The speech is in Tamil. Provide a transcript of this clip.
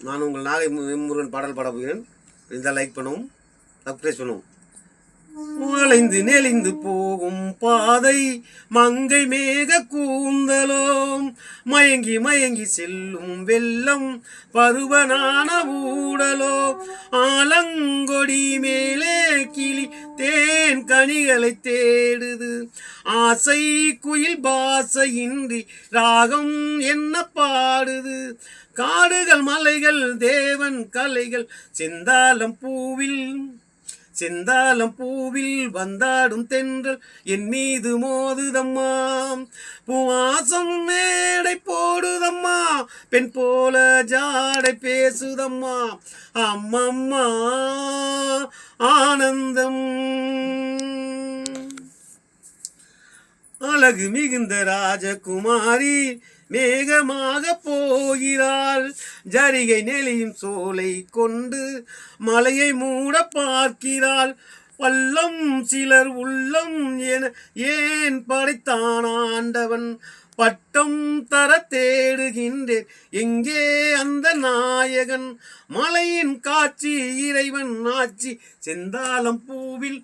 நான் உங்கள் நாகை முருகன் பாடல் பாட போகிறேன். இருந்தால் லைக் பண்ணவும், சப்ஸ்கிரைப் பண்ணவும். வளைந்து நெளிந்து போகும் பாதை மங்கை மேக கூந்தலோம், மயங்கி மயங்கி செல்லும் வெள்ளம் பருவனான ஊடலோ, ஆலங்கொடி மேலே கிளி தேன் கனிகளை தேடுது, ஆசை குயில் பாசையின்றி ராகம் என்ன பாடுது, காடுகள் மலைகள் தேவன் கலைகள் செந்தாளம் பூவில் வந்தாடும் தென்றல் என் மீது மோதுதம்மா, பூவாசம் மேடை போடுதம்மா, பெண் போல ஜாடை பேசுதம்மா, அம்மம்மா ஆனந்தம். அழகு மிகுந்த ராஜகுமாரி மேகமாக போகிறாள், ஜரிகை நெளியும் சோலை கொண்டு மலையை மூட பார்க்கிறாள், பள்ளம் சிலர் உள்ளம் என ஏன் படைத்தான் ஆண்டவன், பட்டம் தர தேடுகின்றேன் எங்கே அந்த நாயகன், மலையின் காட்சி இறைவன் ஆட்சி, செந்தாளம் பூவில்